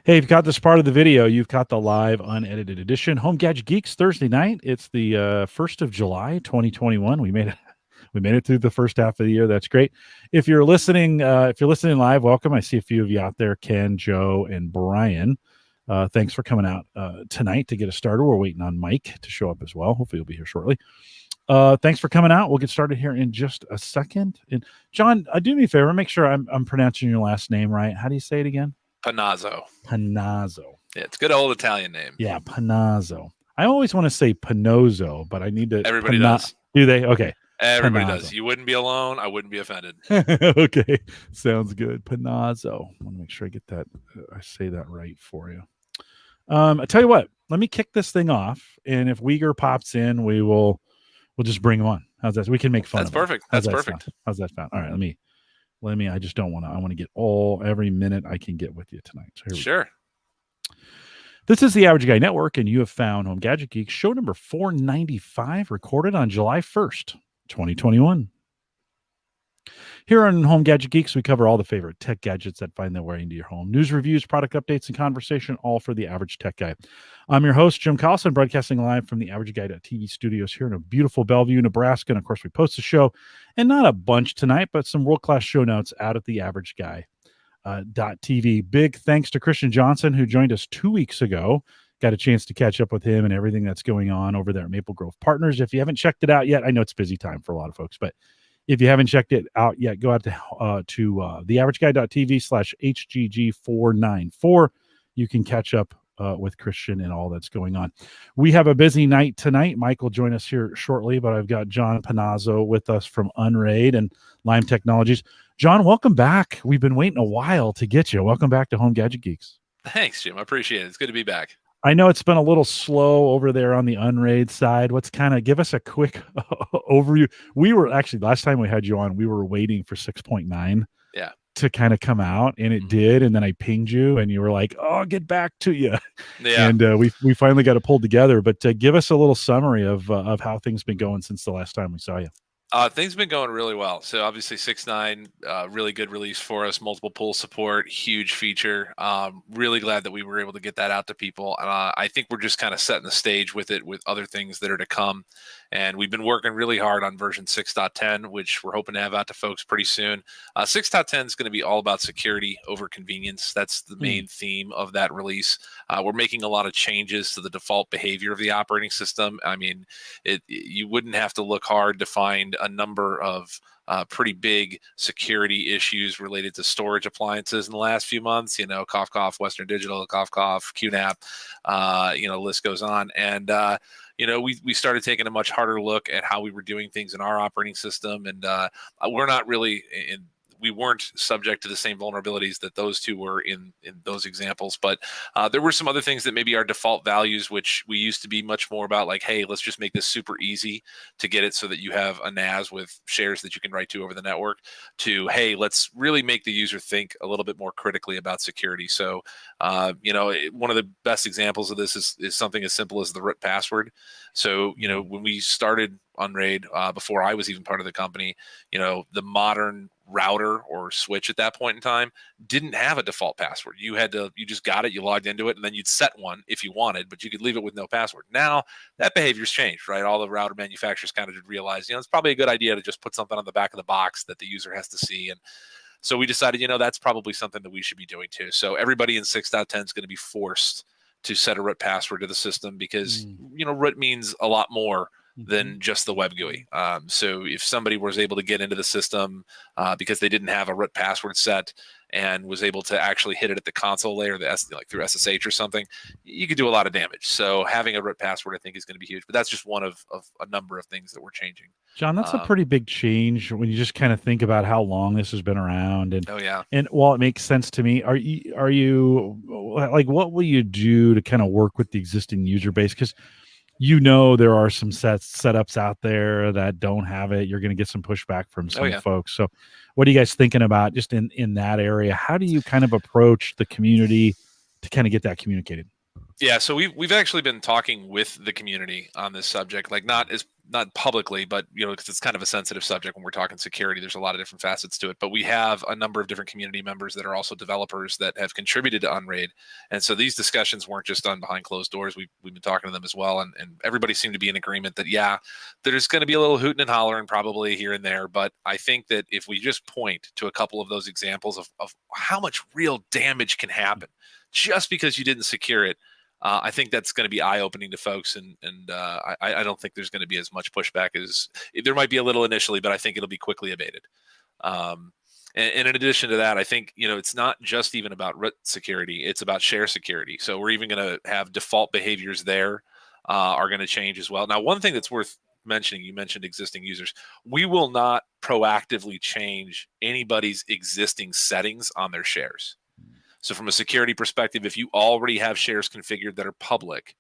Hey, if you caught this part of the video, you've caught the live unedited edition. Home Gadget Geeks Thursday night. It's the 1st of July, 2021. We made it. We made it through the first half of the year. That's great. If you're listening live, welcome. I see a few of you out there, Ken, Joe, and Brian. Thanks for coming out tonight to get us started. We're waiting on Mike to show up as well. Hopefully he'll be here shortly. Thanks for coming out. We'll get started here in just a second. And John, do me a favor. Make sure I'm pronouncing your last name right. How do you say it again? Panazzo. Panazzo. Yeah, it's a good old Italian name. Yeah, Panazzo. I always want to say Panozzo, but I need to. Everybody does. Do they? Okay. Everybody Panazzo. does. You wouldn't be alone. I wouldn't be offended. Okay. Sounds good. Panazzo. I want to make sure I get that. I say that right for you. I tell you what. Let me kick this thing off, and if Uyghur pops in, we'll just bring him on. How's that? We can make fun. That's perfect. That's perfect. How's that sound? All right. Let me. I just don't want to. I want to get every minute I can get with you tonight. So sure. This is the Average Guy Network, and you have found Home Gadget Geeks, show number 495, recorded on July 1st, 2021. Here on Home Gadget Geeks, we cover all the favorite tech gadgets that find their way into your home. News, reviews, product updates, and conversation, all for the average tech guy. I'm your host, Jim Collison, broadcasting live from the AverageGuy.tv studios here in a beautiful Bellevue, Nebraska. And, of course, we post the show, and not a bunch tonight, but some world-class show notes out at the AverageGuy.tv. Big thanks to Christian Johnson, who joined us 2 weeks ago. Got a chance to catch up with him and everything that's going on over there at Maple Grove Partners. If you haven't checked it out yet, I know it's busy time for a lot of folks, but if you haven't checked it out yet, go out to theaverageguy.tv/HGG495. You can catch up with Christian and all that's going on. We have a busy night tonight. Mike will join us here shortly, but I've got John Panazzo with us from Unraid and Lime Technologies. John, welcome back. We've been waiting a while to get you. Welcome back to Home Gadget Geeks. Thanks, Jim. I appreciate it. It's good to be back. I know it's been a little slow over there on the Unraid side. Give us a quick overview. We were actually, last time we had you on, we were waiting for 6.9 to kind of come out, and it did. And then I pinged you, and you were like, "Oh, I'll get back to you." Yeah. And we finally got it pulled together. But give us a little summary of how things been going since the last time we saw you. Things have been going really well. So obviously 6.9, really good release for us. Multiple pull support, huge feature. Really glad that we were able to get that out to people. I think we're just kind of setting the stage with it with other things that are to come. And we've been working really hard on version 6.10, which we're hoping to have out to folks pretty soon. 6.10 is going to be all about security over convenience. That's the main theme of that release. We're making a lot of changes to the default behavior of the operating system. I mean, you wouldn't have to look hard to find a number of pretty big security issues related to storage appliances in the last few months. Cough, cough, Western Digital, cough, cough, QNAP, list goes on. And, we started taking a much harder look at how we were doing things in our operating system. And we're not really we weren't subject to the same vulnerabilities that those two were in those examples. But there were some other things that maybe our default values, which we used to be much more about, like, hey, let's just make this super easy to get it so that you have a NAS with shares that you can write to over the network, to, hey, let's really make the user think a little bit more critically about security. So, one of the best examples of this is something as simple as the root password. So, when we started Unraid, before I was even part of the company, the modern router or switch at that point in time didn't have a default password. You just got it, you logged into it, and then you'd set one if you wanted, but you could leave it with no password. Now that behavior's changed, right? All the router manufacturers kind of did realize, it's probably a good idea to just put something on the back of the box that the user has to see. And so we decided, that's probably something that we should be doing too. So everybody in 6.10 is going to be forced to set a root password to the system because, root means a lot more than just the web GUI. So if somebody was able to get into the system because they didn't have a root password set and was able to actually hit it at the console layer, like through SSH or something, you could do a lot of damage. So having a root password, I think, is going to be huge. But that's just one of a number of things that we're changing. John, that's a pretty big change when you just kind of think about how long this has been around. And and while it makes sense to me, are you like, what will you do to kind of work with the existing user base? Because there are some setups out there that don't have it. You're going to get some pushback from some folks. So what are you guys thinking about just in that area? How do you kind of approach the community to kind of get that communicated? Yeah, so we've actually been talking with the community on this subject, like not publicly, but because it's kind of a sensitive subject when we're talking security. There's a lot of different facets to it, but we have a number of different community members that are also developers that have contributed to Unraid, and so these discussions weren't just done behind closed doors. We've been talking to them as well, and everybody seemed to be in agreement that yeah, there's going to be a little hooting and hollering probably here and there, but I think that if we just point to a couple of those examples of how much real damage can happen just because you didn't secure it. I think that's going to be eye-opening to folks, and I don't think there's going to be as much pushback as there might be a little initially, but I think it'll be quickly abated. And in addition to that, I think it's not just even about root security; it's about share security. So we're even going to have default behaviors there are going to change as well. Now, one thing that's worth mentioning, you mentioned existing users. We will not proactively change anybody's existing settings on their shares. So from a security perspective, if you already have shares configured that are public,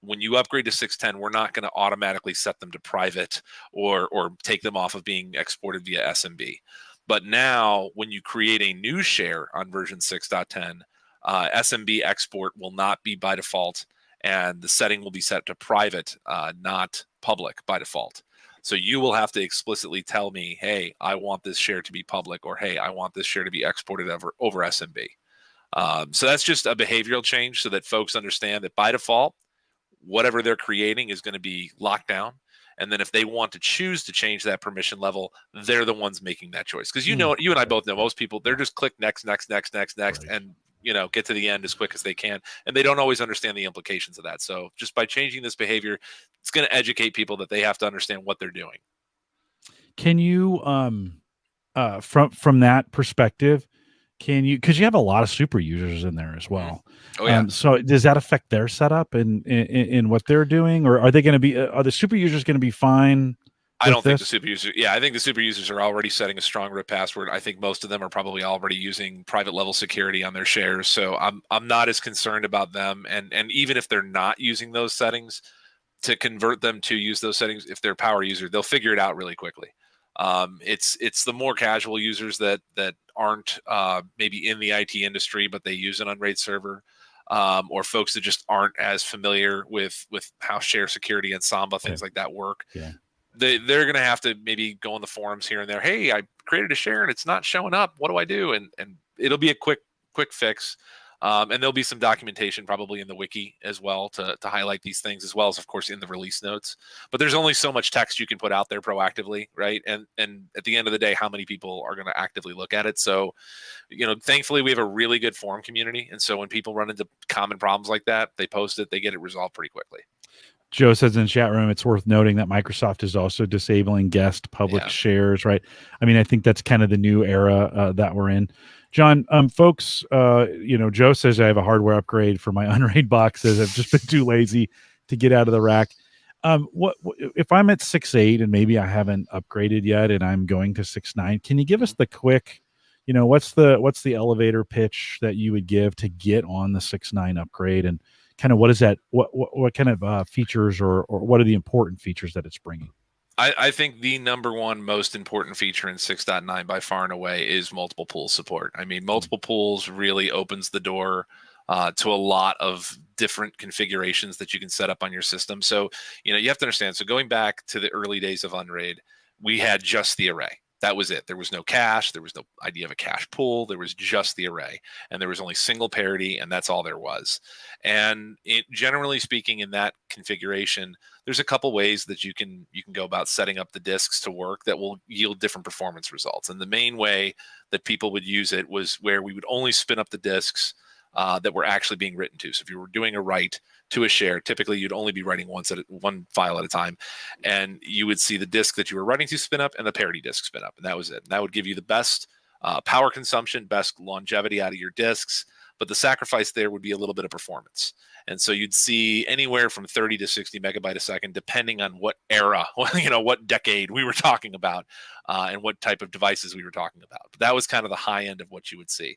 when you upgrade to 610, we're not going to automatically set them to private or take them off of being exported via SMB. But now when you create a new share on version 6.10, SMB export will not be by default, and the setting will be set to private, not public by default. So you will have to explicitly tell me, hey, I want this share to be public, or hey, I want this share to be exported over SMB. So that's just a behavioral change so that folks understand that by default, whatever they're creating is going to be locked down. And then if they want to choose to change that permission level, they're the ones making that choice. Because you and I both know most people, they're just click next, right, and get to the end as quick as they can. And they don't always understand the implications of that. So just by changing this behavior, it's going to educate people that they have to understand what they're doing. Can you from that perspective, because you have a lot of super users in there as well. Oh yeah. So does that affect their setup and in what they're doing, or are they going to be are the super users going to be fine? I don't think the super users. Yeah, I think the super users are already setting a strong root password. I think most of them are probably already using private level security on their shares. So I'm not as concerned about them. And even if they're not using those settings, to convert them to use those settings, if they're a power user, they'll figure it out really quickly. It's the more casual users that aren't maybe in the IT industry, but they use an Unraid server, or folks that just aren't as familiar with how share security and Samba things like that work. Yeah. They're going to have to maybe go on the forums here and there. Hey, I created a share and it's not showing up. What do I do? And it'll be a quick fix. And there'll be some documentation probably in the wiki as well to highlight these things, as well as, of course, in the release notes. But there's only so much text you can put out there proactively, right? And at the end of the day, how many people are going to actively look at it? So, thankfully, we have a really good forum community. And so when people run into common problems like that, they post it, they get it resolved pretty quickly. Joe says in the chat room, it's worth noting that Microsoft is also disabling guest public shares, right? I mean, I think that's kind of the new era that we're in. John, folks, Joe says I have a hardware upgrade for my Unraid boxes. I've just been too lazy to get out of the rack. What if I'm at 6.8 and maybe I haven't upgraded yet and I'm going to 6.9? Can you give us the quick, what's the elevator pitch that you would give to get on the 6.9 upgrade, and kind of what is that? What kind of features or what are the important features that it's bringing? I think the number one most important feature in 6.9 by far and away is multiple pools support. I mean, multiple pools really opens the door to a lot of different configurations that you can set up on your system. So, you have to understand. So going back to the early days of Unraid, we had just the array. That was it. There was no cache. There was no idea of a cache pool. There was just the array, and there was only single parity, and that's all there was. And generally speaking, in that configuration, there's a couple ways that you can go about setting up the disks to work that will yield different performance results. And the main way that people would use it was where we would only spin up the disks that were actually being written to. So if you were doing a write to a share, typically you'd only be writing one file at a time, and you would see the disk that you were writing to spin up and the parity disk spin up, and that was it. And that would give you the best power consumption, best longevity out of your disks, but the sacrifice there would be a little bit of performance. And so you'd see anywhere from 30 to 60 megabyte a second, depending on what era, what decade we were talking about, and what type of devices we were talking about. But that was kind of the high end of what you would see.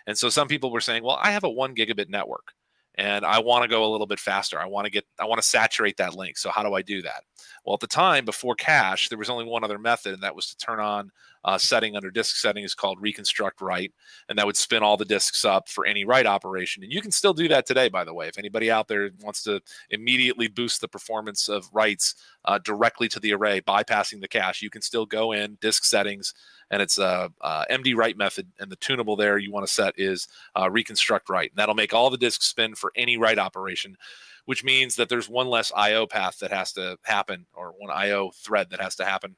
And so some people were saying, well, I have a 1 gigabit network and I want to go a little bit faster. I want to saturate that link. So how do I do that? Well, at the time before cache, there was only one other method, and that was to turn on setting under disk settings called reconstruct write, and that would spin all the disks up for any write operation. And you can still do that today, by the way. If anybody out there wants to immediately boost the performance of writes directly to the array, bypassing the cache, you can still go in disk settings, and it's a MD write method, and the tunable there you want to set is reconstruct write, and that'll make all the disks spin for any write operation, which means that there's one less IO path that has to happen, or one IO thread that has to happen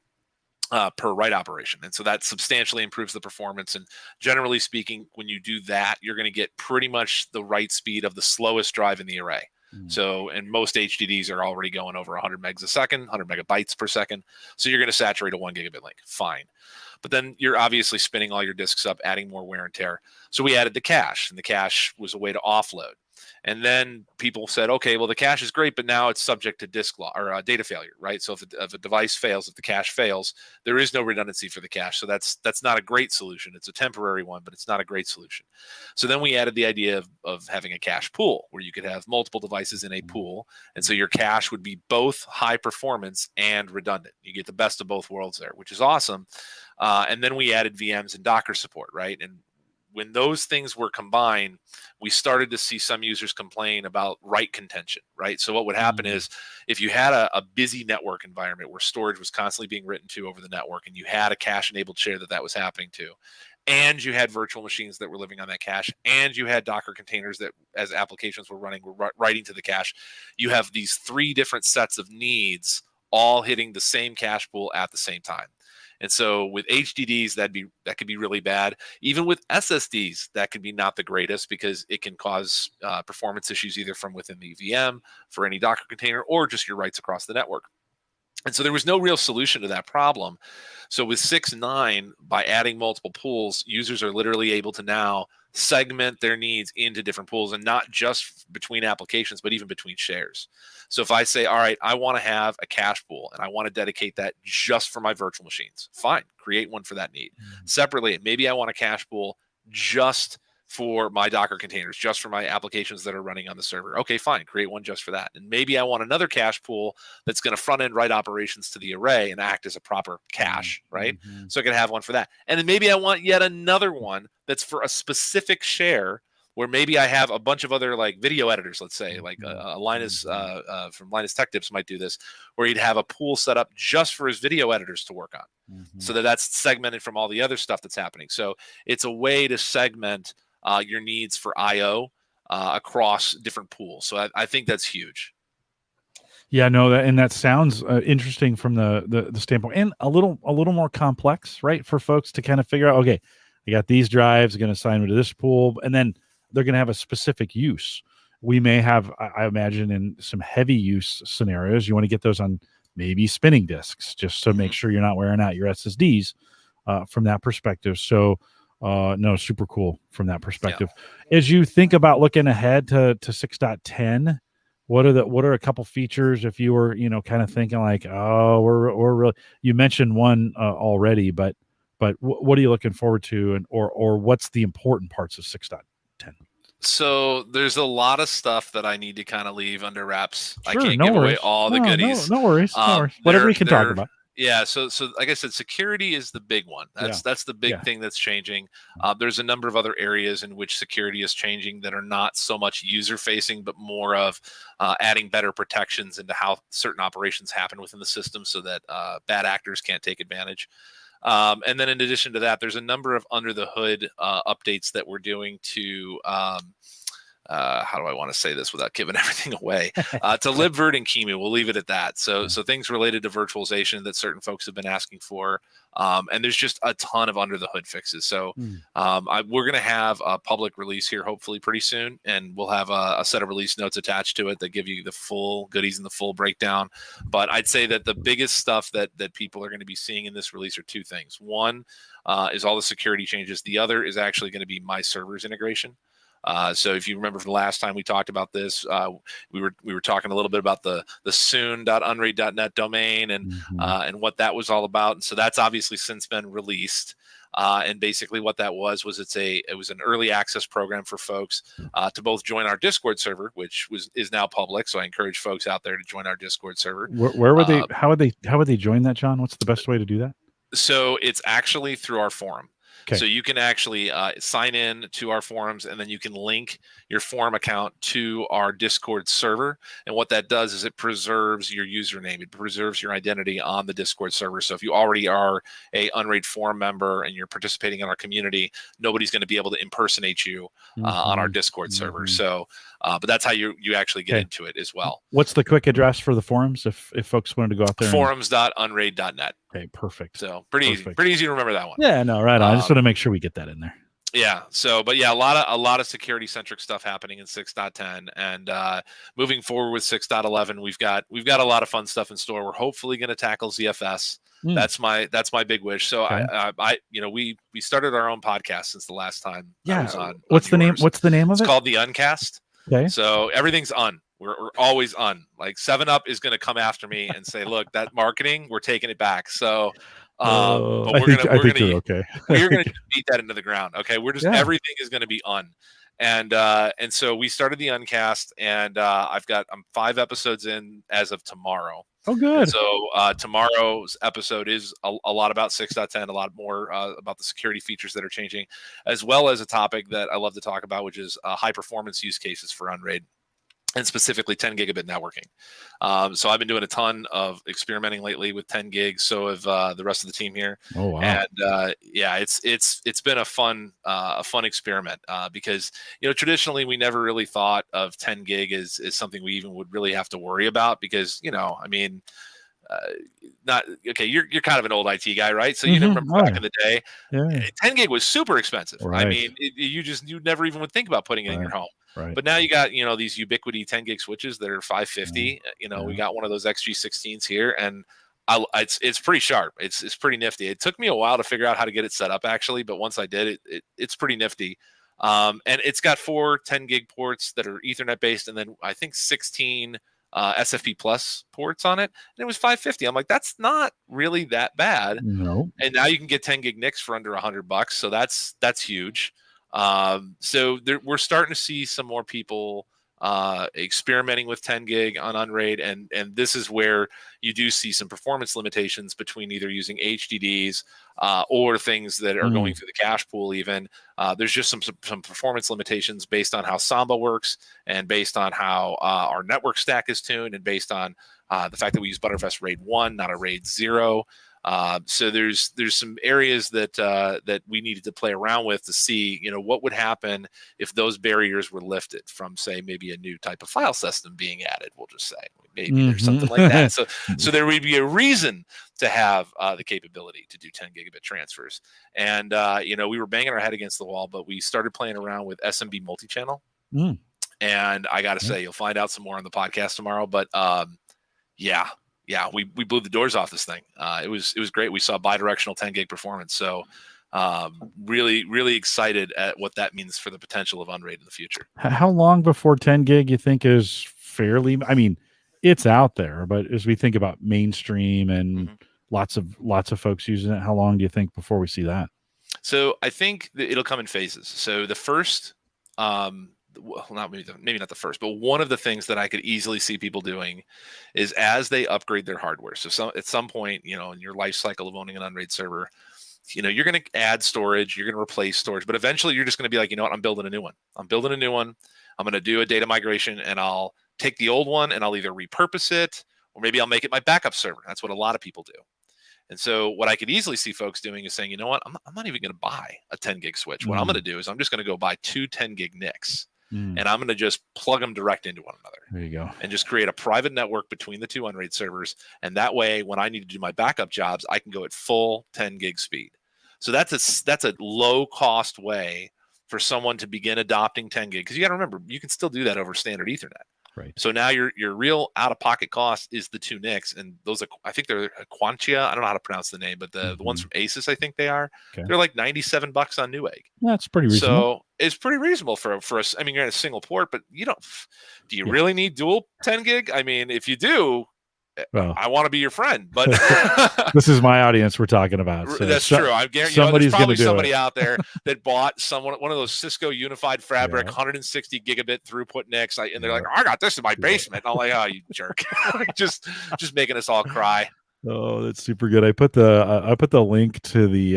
per write operation. And so that substantially improves the performance. And generally speaking, when you do that, you're going to get pretty much the write speed of the slowest drive in the array. So, and most HDDs are already going over 100 megs a second, 100 megabytes per second. So you're going to saturate a 1 gigabit link. Fine. But then you're obviously spinning all your disks up, adding more wear and tear. So we added the cache, and the cache was a way to offload. And then people said, okay, well, the cache is great, but now it's subject to disk loss or data failure, right? So if a device fails, if the cache fails, there is no redundancy for the cache. So that's not a great solution. It's a temporary one, but it's not a great solution. So then we added the idea of having a cache pool where you could have multiple devices in a pool. And so your cache would be both high performance and redundant. You get the best of both worlds there, which is awesome. And then we added VMs and Docker support, right? And when those things were combined, we started to see some users complain about write contention, right? So what would happen is if you had a busy network environment where storage was constantly being written to over the network, and you had a cache-enabled share that was happening to, and you had virtual machines that were living on that cache, and you had Docker containers that, as applications were running, were writing to the cache, you have these 3 different sets of needs all hitting the same cache pool at the same time. And so with HDDs, that could be really bad. Even with SSDs, that could be not the greatest, because it can cause performance issues either from within the VM for any Docker container, or just your writes across the network. And so there was no real solution to that problem. So with 6.9, by adding multiple pools, users are literally able to now segment their needs into different pools, and not just between applications, but even between shares. So if I say, all right, I want to have a cache pool, and I want to dedicate that just for my virtual machines, fine, create one for that need. Separately, maybe I want a cache pool just for my Docker containers, just for my applications that are running on the server. Okay, fine, create one just for that. And maybe I want another cache pool that's going to front-end write operations to the array and act as a proper cache, right? So I can have one for that. And then maybe I want yet another one that's for a specific share, where maybe I have a bunch of other like video editors, let's say, like Linus from Linus Tech Tips might do this, where he'd have a pool set up just for his video editors to work on, so that's segmented from all the other stuff that's happening. So it's a way to segment your needs for IO across different pools. So I think that's huge. Yeah, no, that sounds interesting from the standpoint, and a little more complex, right, for folks to kind of figure out. Okay, I got these drives, going to assign them to this pool, and then they're going to have a specific use. We may have, I imagine, in some heavy use scenarios, you want to get those on maybe spinning disks, just to make sure you're not wearing out your SSDs from that perspective. So, no, super cool from that perspective. Yeah. As you think about looking ahead to 6.10, what are a couple features, if you were, kind of thinking like, oh, we're really, you mentioned one already, but what are you looking forward to, and or what's the important parts of 6.10? So there's a lot of stuff that I need to kind of leave under wraps. Sure, I can't no give worries. away all the goodies. No worries. No worries. Whatever we can talk about. Yeah. So like I said, security is the big one. That's the big thing that's changing. There's a number of other areas in which security is changing that are not so much user facing, but more of adding better protections into how certain operations happen within the system, so that bad actors can't take advantage. And then in addition to that, there's a number of under the hood updates that we're doing to, how do I want to say this without giving everything away? To libvirt and QEMU, we'll leave it at that. So things related to virtualization that certain folks have been asking for. And there's just a ton of under the hood fixes. So we're going to have a public release here hopefully pretty soon, and we'll have a set of release notes attached to it that give you the full goodies and the full breakdown. But I'd say that the biggest stuff that people are going to be seeing in this release are 2 things. One is all the security changes. The other is actually going to be my servers integration. So if you remember from the last time we talked about this, we were talking a little bit about the soon.unraid.net domain and what that was all about. And so that's obviously since been released. And basically what that was it was an early access program for folks to both join our Discord server, which is now public. So I encourage folks out there to join our Discord server. Where would they? How would they join that, John? What's the best way to do that? So it's actually through our forum. Okay. So you can actually sign in to our forums, and then you can link your forum account to our Discord server. And what that does is it preserves your username. It preserves your identity on the Discord server. So if you already are a Unraid forum member and you're participating in our community, nobody's going to be able to impersonate you on our Discord server. So, but that's how you actually get into it as well. What's the quick address for the forums if folks wanted to go out there? Forums.unraid.net. Okay, perfect. So pretty easy to remember that one. Yeah, no, right on. I just want to make sure we get that in there. Yeah. So, but yeah, a lot of security centric stuff happening in 6.10, and moving forward with 6.11, we've got a lot of fun stuff in store. We're hopefully going to tackle ZFS. That's my big wish. So I we started our own podcast since the last time I was on. What's the name? What's the name of it? It's called The Uncast. Okay. So everything's un. We're always un. Like 7-Up is going to come after me and say, "Look, that marketing, we're taking it back." So, but we're gonna beat that into the ground. Okay, everything is going to be un. And so we started the Uncast, and I'm 5 episodes in as of tomorrow. Oh, good. And so tomorrow's episode is a lot about 6.10, a lot more about the security features that are changing, as well as a topic that I love to talk about, which is high performance use cases for Unraid, and specifically 10 gigabit networking. So I've been doing a ton of experimenting lately with 10 gigs. So have the rest of the team here. Oh, wow. And it's been a fun experiment because, traditionally we never really thought of 10 gig as something we even would really have to worry about because, you're kind of an old IT guy, right? So you remember back in the day, 10 gig was super expensive. Right. I mean, you never even would think about putting it in your home. Right. But now you got, these Ubiquiti 10 gig switches that are 550. We got one of those XG16s here, and it's pretty sharp. It's pretty nifty. It took me a while to figure out how to get it set up actually, but once I did it's pretty nifty. And it's got 4 10 gig ports that are Ethernet based, and then I think 16 SFP plus ports on it, and it was 550. I'm like, that's not really that bad. No. And now you can get 10 gig NICs for under $100, so that's huge. So we're starting to see some more people experimenting with 10 gig on Unraid, and this is where you do see some performance limitations between either using HDDs or things that are going through the cache pool. Even there's just some performance limitations based on how Samba works, and based on how our network stack is tuned, and based on the fact that we use Butterfest RAID 1, not a RAID 0. So there's some areas that we needed to play around with to see, what would happen if those barriers were lifted from, say, maybe a new type of file system being added. We'll just say maybe there's something like that. So there would be a reason to have the capability to do 10 gigabit transfers. And we were banging our head against the wall, but we started playing around with SMB multi-channel. And I got to say, you'll find out some more on the podcast tomorrow. But we blew the doors off this thing. It was great. We saw bidirectional 10 gig performance. So really, really excited at what that means for the potential of Unraid in the future. How long before 10 gig you think is fairly, I mean, it's out there, but as we think about mainstream and lots of folks using it, how long do you think before we see that? So I think it'll come in phases. So the first, maybe not the first, but one of the things that I could easily see people doing is as they upgrade their hardware. So at some point, in your life cycle of owning an Unraid server, you're going to add storage, you're going to replace storage, but eventually you're just going to be like, I'm building a new one. I'm going to do a data migration, and I'll take the old one and I'll either repurpose it, or maybe I'll make it my backup server. That's what a lot of people do. And so what I could easily see folks doing is saying, I'm not even going to buy a 10 gig switch. What I'm going to do is I'm just going to go buy 2 10 gig NICs. And I'm going to just plug them direct into one another. There you go. And just create a private network between the 2 Unraid servers. And that way, when I need to do my backup jobs, I can go at full 10 gig speed. So that's a low cost way for someone to begin adopting 10 gig. Because you got to remember, you can still do that over standard Ethernet. Right. So now your real out-of-pocket cost is the 2 NICs, and those I think they're Quantia. I don't know how to pronounce the name, but the ones from Asus, I think they are. Okay. They're like $97 on Newegg. That's pretty reasonable. So it's pretty reasonable for us. I mean, you're in a single port, but do you really need dual 10 gig? I mean, if you do, I want to be your friend, but this is my audience we're talking about. So that's true. I guarantee there's probably somebody out there that bought one of those Cisco Unified Fabric 160 gigabit throughput NICs, and they're like, I got this in my basement. And I'm like, oh, you jerk. just making us all cry. Oh, that's super good. I put the link to the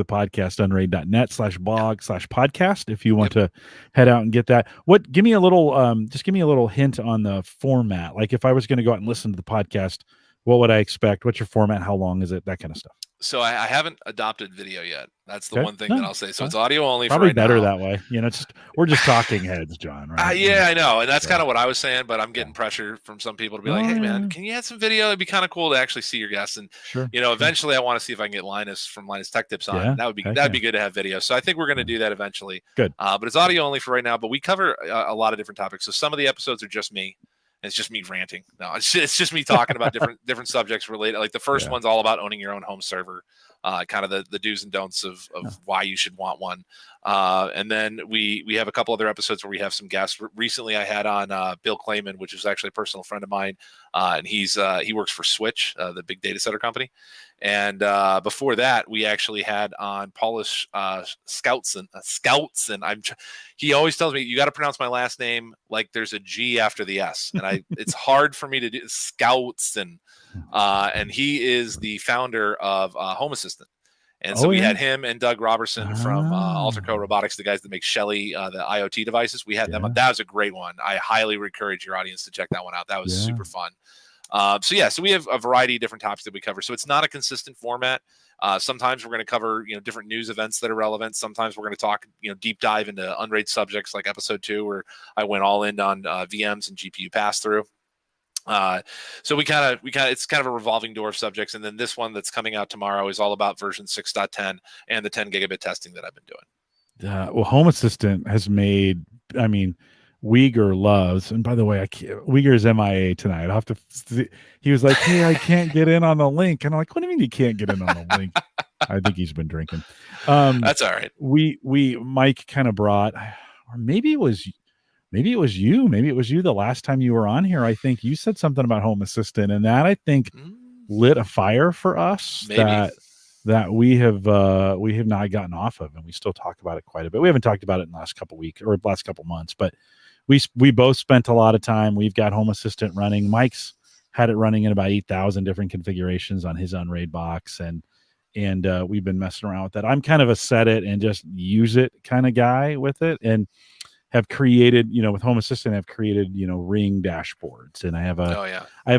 podcast Yeah. unraid.net/blog/podcast if you want Yep. to head out and get that. What give me a little just give me a little hint on the format. Like if I was going to go out and listen to the podcast, what would I expect? What's your format? How long is it? That kind of stuff. So I haven't adopted video yet. That's the Okay. one thing that No, I'll say. So fine. it's audio only for Probably right better now. that way. It's just we're just talking heads, John, right? Yeah, I know, and that's So, kind of what I was saying. But I'm yeah. getting pressure from some people to be like, Oh "Hey, man, yeah. can you add some video? It'd be kind of cool to actually see your guests." And Sure. Sure. eventually, I want to see if I can get Linus from Linus Tech Tips on, Yeah. and that Heck would yeah. be good to have video. So I think we're going to Yeah. do that eventually. Good. But it's audio only for right now. But we cover a lot of different topics. So some of the episodes are just me. It's just me ranting. No, it's just me talking about different subjects related. Like the first Yeah. one's all about owning your own home server, kind of the do's and don'ts of Yeah. why you should want one. And then we have a couple other episodes where we have some guests. Recently, I had on Bill Clayman, which is actually a personal friend of mine, and he works for Switch, the big data center company. And before that, we actually had on Paulus Scoutson. He always tells me you got to pronounce my last name like there's a G after the S, and it's hard for me to do Scoutson. And he is the founder of Home Assistant. And so Oh we yeah. had him and Doug Robertson from Alterco Ah, Robotics, the guys that make Shelly, the IoT devices. We had them. yeah. That was a great one. I highly encourage your audience to check that one out. That was Yeah. super fun. So we have a variety of different topics that we cover. So it's not a consistent format. Sometimes we're going to cover different news events that are relevant. Sometimes we're going to talk deep dive into unrated subjects like episode 2, where I went all in on VMs and GPU pass through. So we kind of it's kind of a revolving door of subjects, and then this one that's coming out tomorrow is all about version 6.10 and the 10 gigabit testing that I've been doing. Well, Home Assistant has made. I mean, Uyghur loves. And by the way, Uyghur's MIA tonight. I'll have to. He was like, "Hey, I can't get in on the link," and I'm like, "What do you mean you can't get in on the link?" I think he's been drinking. That's all right. We Mike kind of brought, or maybe it was you. Maybe it was you the last time you were on here. I think you said something about Home Assistant, and that I think lit a fire for us Maybe. that we have not gotten off of, and we still talk about it quite a bit. We haven't talked about it in the last couple weeks or last couple months, but we both spent a lot of time. We've got Home Assistant running. Mike's had it running in about 8,000 different configurations on his Unraid box, and we've been messing around with that. I'm kind of a set it and just use it kind of guy with it, and have created, with Home Assistant, I've created, Ring dashboards, and I have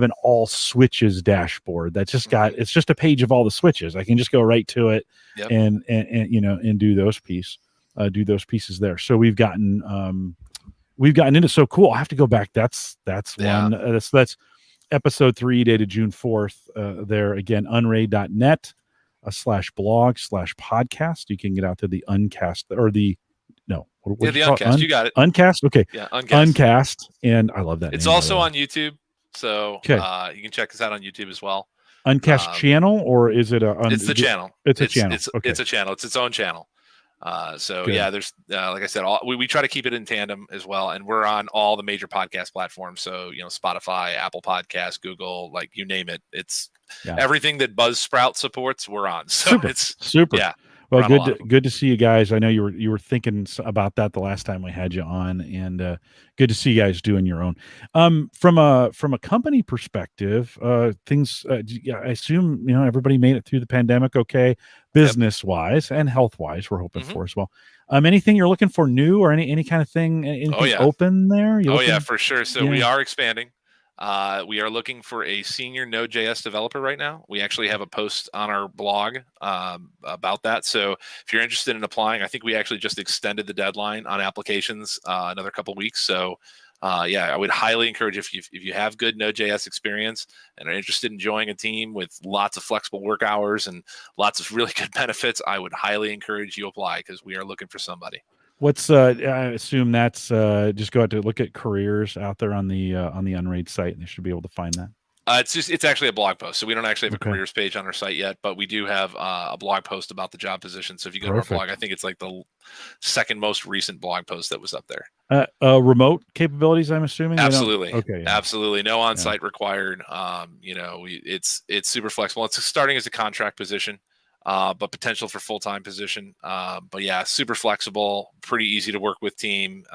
an all switches dashboard that's just got, it's just a page of all the switches. I can just go right to it. Yep. and do those pieces there. So we've gotten into, so cool. I have to go back. That's one, that's episode 3 dated June 4th. There again, unraid.net /blog/podcast. You can get out to the uncast or the, no, the uncast. You got it. Uncast. Okay. Yeah, uncast. Uncast. And I love that. It's name, also on YouTube. So you can check us out on YouTube as well. Uncast channel, or is it it's the channel. It's a channel. It's a channel. It's its own channel. There's like I said, we try to keep it in tandem as well, and we're on all the major podcast platforms. So Spotify, Apple Podcasts, Google, like you name it. It's everything that Buzzsprout supports. We're on. So it's super. Yeah. Well, good to see you guys. I know you were thinking about that the last time we had you on, and good to see you guys doing your own. From a company perspective, things. I assume everybody made it through the pandemic okay, business wise and health wise. We're hoping for as well. Anything you're looking for new, or any kind of thing? Anything open there? For sure. So we are expanding. We are looking for a senior Node.js developer right now. We actually have a post on our blog about that. So if you're interested in applying, I think we actually just extended the deadline on applications another couple weeks. So I would highly encourage, if you have good Node.js experience and are interested in joining a team with lots of flexible work hours and lots of really good benefits, I would highly encourage you apply, because we are looking for somebody. What's I assume that's just go out to look at careers out there on the Unraid site, and they should be able to find that. It's actually a blog post, so we don't actually have a careers page on our site yet, but we do have a blog post about the job position. So if you go to our blog, I think it's like the second most recent blog post that was up there. Remote capabilities, I'm assuming. Absolutely. Okay. Absolutely, no on-site required. It's super flexible. It's starting as a contract position, but potential for full-time position. But yeah, super flexible, pretty easy to work with team,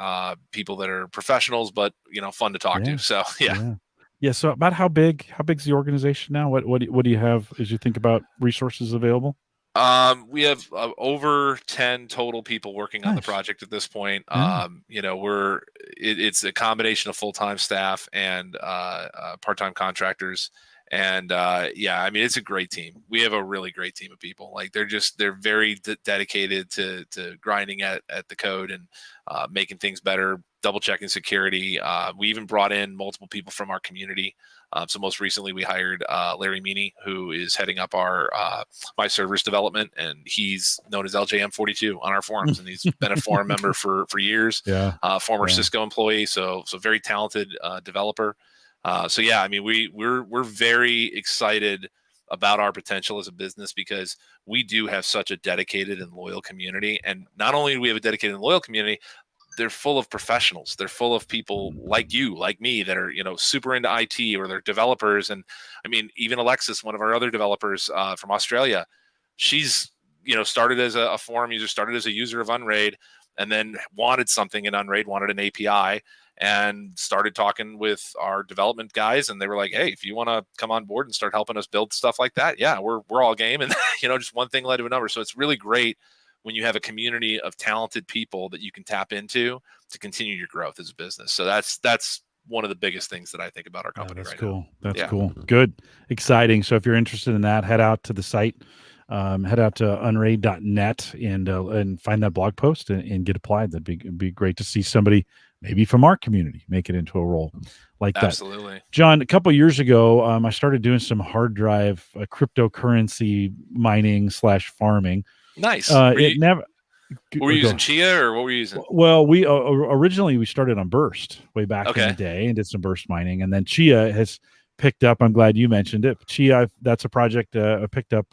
people that are professionals, but fun to talk to. So yeah. Yeah. So about how big's the organization now? What do you have as you think about resources available? We have over 10 total people working on the Nice. project at this point. Yeah. It's a combination of full-time staff and part-time contractors. And yeah, I mean, it's a great team. We have a really great team of people. Like they're very dedicated to grinding at the code and making things better, double checking security. We even brought in multiple people from our community. So most recently, we hired Larry Meany, who is heading up our my servers development, and he's known as LJM42 on our forums, and he's been a forum member for years. Yeah. Former Yeah. Cisco employee, so very talented developer. So yeah, I mean we're very excited about our potential as a business because we do have such a dedicated and loyal community, and not only do we have a dedicated and loyal community, they're full of professionals. They're full of people like you, like me, that are super into IT, or they're developers. And I mean, even Alexis, one of our other developers from Australia, she's started as a forum user, started as a user of Unraid, and then wanted something in Unraid, wanted an API, and started talking with our development guys, and they were like, "Hey, if you want to come on board and start helping us build stuff like that, yeah, we're all game." And just one thing led to another. So it's really great when you have a community of talented people that you can tap into to continue your growth as a business. So that's one of the biggest things that I think about our Yeah, company that's right now. cool. That's Yeah, cool. Good. Exciting. So if you're interested in that, head out to the site, head out to unraid.net and find that blog post and get applied. It'd be great to see somebody maybe from our community make it into a role like that. absolutely. John, a couple years ago, I started doing some hard drive cryptocurrency mining slash farming. Nice. It never Were you go. using Chia or what were you using? Well, we originally we started on Burst way back in the Okay. day and did some Burst mining, and then Chia has picked up. I'm glad you mentioned it. Chia, that's a project I picked up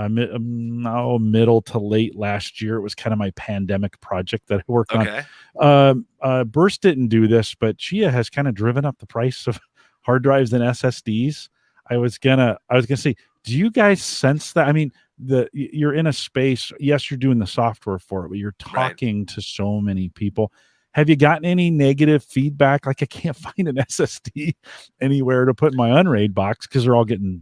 middle to late last year. It was kind of my pandemic project that I worked on. Okay. Burst didn't do this, but Chia has kind of driven up the price of hard drives and SSDs. I was gonna say, do you guys sense that? I mean, you're in a space. Yes, you're doing the software for it, but you're Right. talking to so many people. Have you gotten any negative feedback? Like, I can't find an SSD anywhere to put in my Unraid box because they're all getting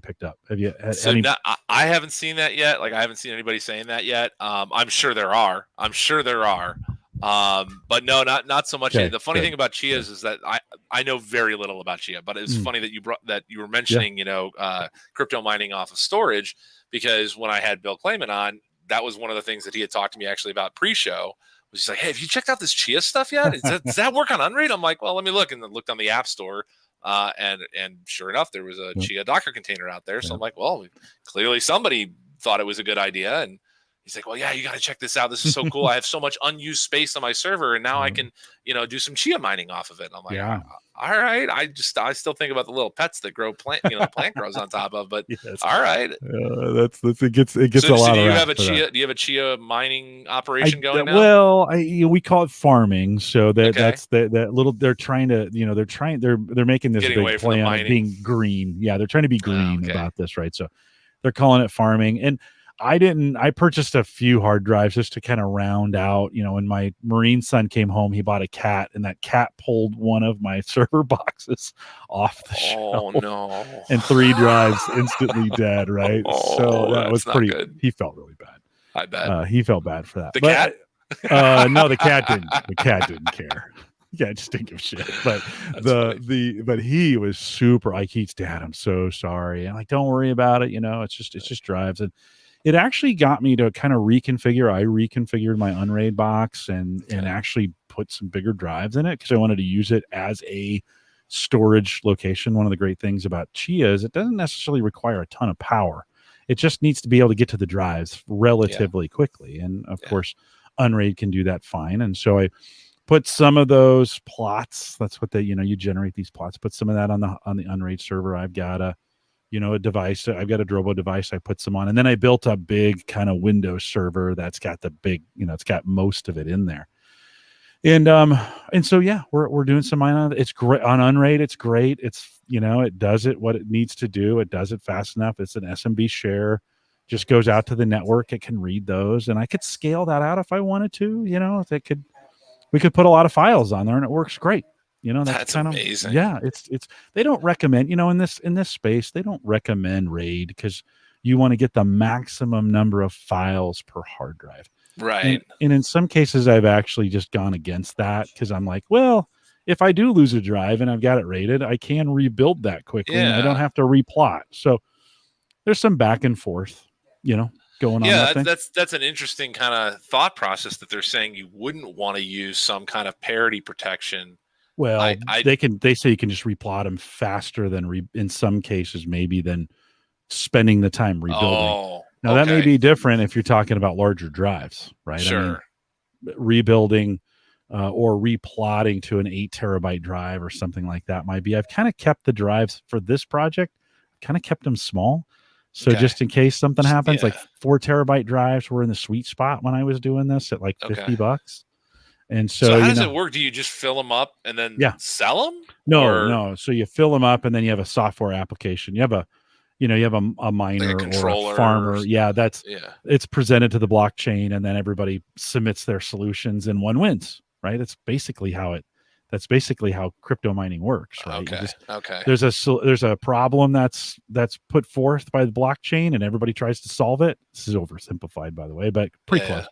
picked up. Have you had So any? no, I haven't seen that yet. Like I haven't seen anybody saying that yet. I'm sure there are. I'm sure there are. But no, not so much. Okay, The funny good, thing about good. Chia's is that I know very little about Chia, but it's Mm, funny that you were yeah. mentioning crypto mining off of storage, because when I had Bill Clayman on, that was one of the things that he had talked to me actually about pre-show. Was he's like, "Hey, have you checked out this Chia stuff yet? Does that work on Unread?" I'm like, "Well, let me look," and then looked on the App Store. And sure enough, there was a Yeah, Chia Docker container out there. So yeah. I'm like, well, clearly somebody thought it was a good idea. And he's like, well, yeah, you got to check this out. This is so cool. I have so much unused space on my server, and now I can, do some Chia mining off of it. And I'm like, Yeah. all right. I still think about the little pets that grow plant, the plant grows on top of. But Yes. all right. That's it gets a So lot do of you rap have a for that. Chia? Do you have a Chia mining operation I going now? well, we call it farming. So that Okay, that's that little. They're trying to, they're making this getting big away from the play on it mining. being green. Yeah, they're trying to be green Okay. about this, right? So they're calling it farming. And I purchased a few hard drives just to kind of round out. When my Marine son came home, he bought a cat, and that cat pulled one of my server boxes off the Oh shelf, no. and 3 drives instantly dead. Right? So Oh, that was that's not pretty. good. He felt really bad. I bet. He felt bad for that, The but cat? no, the cat didn't. The cat didn't care. Yeah, just didn't give a shit. But That's funny. but he was super like, he's dad, I'm so sorry. And like, don't worry about it. It's just drives. And it actually got me to kind of reconfigure. I reconfigured my Unraid box and Okay. actually put some bigger drives in it because I wanted to use it as a storage location. One of the great things about Chia is it doesn't necessarily require a ton of power. It just needs to be able to get to the drives Yeah. relatively quickly. And of Yeah. course, Unraid can do that fine. And so I put some of those plots. That's what you generate these plots. Put some of that on the Unraid server. I've got a device. I've got a Drobo device. I put some on, and then I built a big kind of Windows server that's got the big, it's got most of it in there. And so yeah, we're doing some mine on it. It's great on Unraid. It's great. It does it what it needs to do. It does it fast enough. It's an SMB share. Just goes out to the network. It can read those, and I could scale that out if I wanted to. If it could, we could put a lot of files on there, and it works great. That's That's kind of, amazing. yeah, it's they don't recommend, in this space, they don't recommend RAID because you want to get the maximum number of files per hard drive. Right. And in some cases I've actually just gone against that because I'm like, well, if I do lose a drive and I've got it rated, I can rebuild that quickly and I don't Yeah. have to replot. So there's some back and forth, going on Yeah, that that's thing. that's an interesting kind of thought process that they're saying you wouldn't want to use some kind of parity protection. Well, I they say you can just replot them faster than in some cases maybe than spending the time rebuilding. Oh, Now that may okay. be different if you're talking about larger drives, right? I mean, Sure. rebuilding or replotting to an 8 terabyte drive or something like that might be. I've kind of kept the drives for this project, kind of kept them small. So Okay. just in case something happens, like Yeah. 4 terabyte drives were in the sweet spot when I was doing this at like Okay. $50. And So so, how does it work? Do you just fill them up and then yeah, sell them, no, or no. So you fill them up and then you have a software application. You have a like a miner or a controller? farmer. Yeah, Yeah. it's presented to the blockchain and then everybody submits their solutions and one wins, right? That's basically how crypto mining works, right? You Okay. just Okay. there's a problem that's put forth by the blockchain and everybody tries to solve it. This is oversimplified, by the way, but pretty Yeah. close.